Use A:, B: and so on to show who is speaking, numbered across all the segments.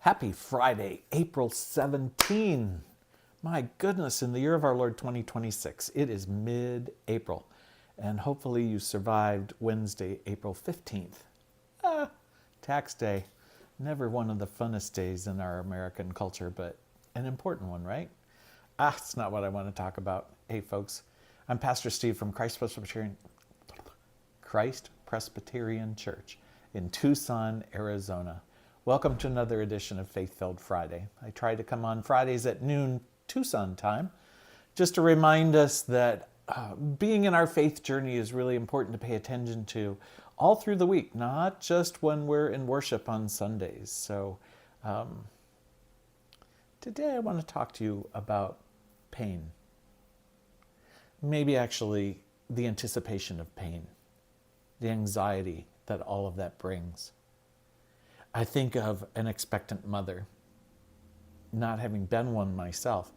A: Happy Friday, April 17. My goodness, in the year of our Lord 2026, it is mid-April. And hopefully you survived Wednesday, April 15th. Tax day. Never one of the funnest days in our American culture, but an important one, right? It's not what I want to talk about. Hey, folks, I'm Pastor Steve from Christ Presbyterian Church in Tucson, Arizona. Welcome to another edition of Faith-Filled Friday. I try to come on Fridays at noon Tucson time, just to remind us that being in our faith journey is really important to pay attention to all through the week, not just when we're in worship on Sundays. So today I want to talk to you about pain. Maybe actually the anticipation of pain, the anxiety that all of that brings. I think of an expectant mother. Not having been one myself,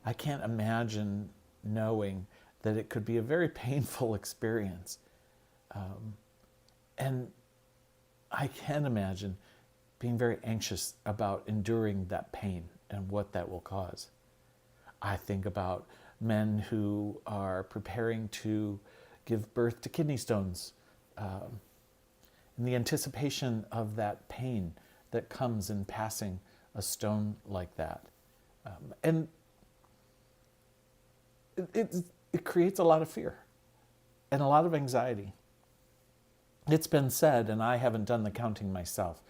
A: I can't imagine knowing that it could be a very painful experience. And I can imagine being very anxious about enduring that pain and what that will cause. I think about men who are preparing to give birth to kidney stones, and the anticipation of that pain that comes in passing a stone like that. And it creates a lot of fear and a lot of anxiety. It's been said, and I haven't done the counting myself,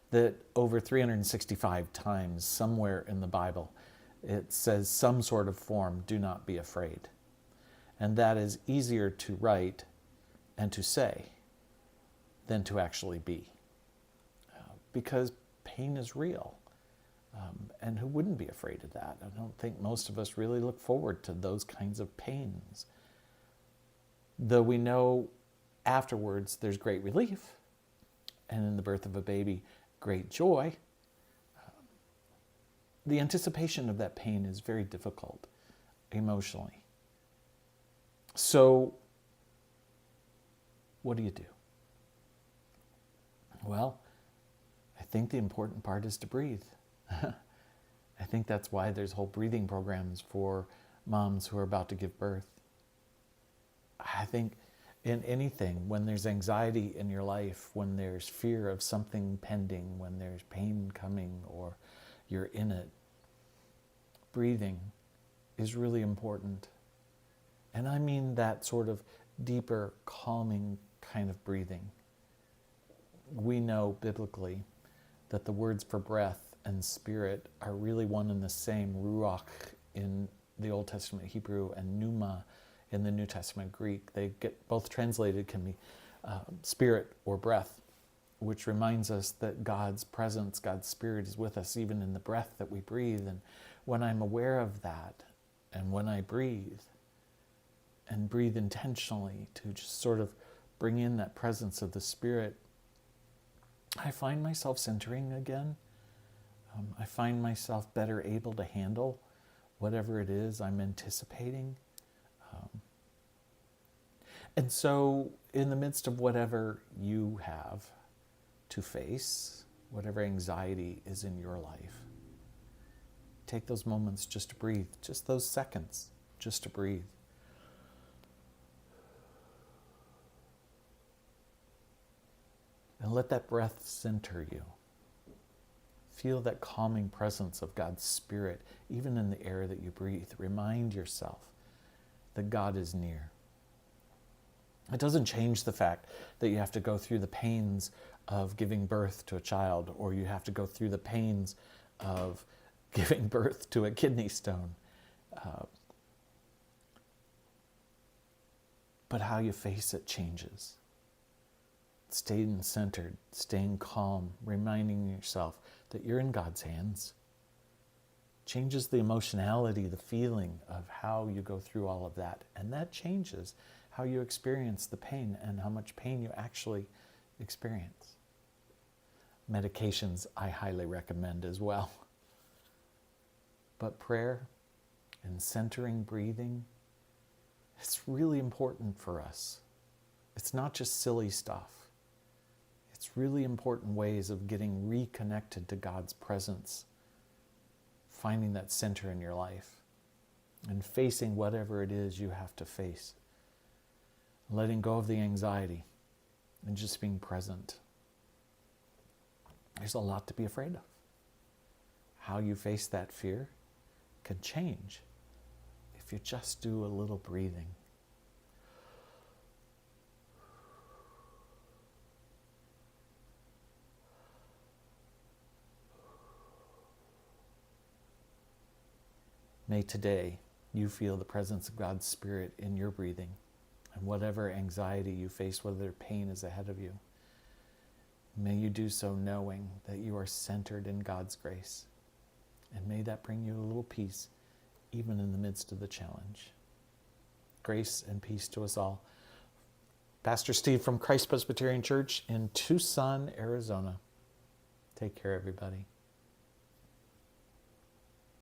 A: that over 365 times somewhere in the Bible it says some sort of form, do not be afraid. And that is easier to write and to say than to actually be. Because pain is real. And who wouldn't be afraid of that? I don't think most of us really look forward to those kinds of pains. Though we know afterwards there's great relief, and in the birth of a baby, great joy, the anticipation of that pain is very difficult emotionally. So, what do you do? Well, I think the important part is to breathe. I think that's why there's whole breathing programs for moms who are about to give birth. I think in anything, when there's anxiety in your life, when there's fear of something pending, when there's pain coming or you're in it, breathing is really important. And I mean that sort of deeper, calming kind of breathing. We know biblically that the words for breath and spirit are really one and the same, ruach in the Old Testament Hebrew and pneuma in the New Testament Greek. They get both translated, can be spirit or breath, which reminds us that God's presence, God's spirit is with us even in the breath that we breathe. And when I'm aware of that, and when I breathe, and breathe intentionally to just sort of bring in that presence of the Spirit, I find myself centering again. I find myself better able to handle whatever it is I'm anticipating. And so in the midst of whatever you have to face, whatever anxiety is in your life, take those moments just to breathe, just those seconds, just to breathe. And let that breath center you. Feel that calming presence of God's Spirit, even in the air that you breathe. Remind yourself that God is near. It doesn't change the fact that you have to go through the pains of giving birth to a child, or you have to go through the pains of giving birth to a kidney stone. But how you face it changes. Staying centered, staying calm, reminding yourself that you're in God's hands changes the emotionality, the feeling of how you go through all of that. And that changes how you experience the pain and how much pain you actually experience. Medications I highly recommend as well. But prayer and centering breathing, it's really important for us. It's not just silly stuff. It's Just really important ways of getting reconnected to God's presence, finding that center in your life, and facing whatever it is you have to face. Letting go of the anxiety and just being present. There's a lot to be afraid of. How you face that fear can change if you just do a little breathing. May today you feel the presence of God's Spirit in your breathing, and whatever anxiety you face, whether pain is ahead of you, may you do so knowing that you are centered in God's grace. And may that bring you a little peace, even in the midst of the challenge. Grace and peace to us all. Pastor Steve from Christ Presbyterian Church in Tucson, Arizona. Take care, everybody.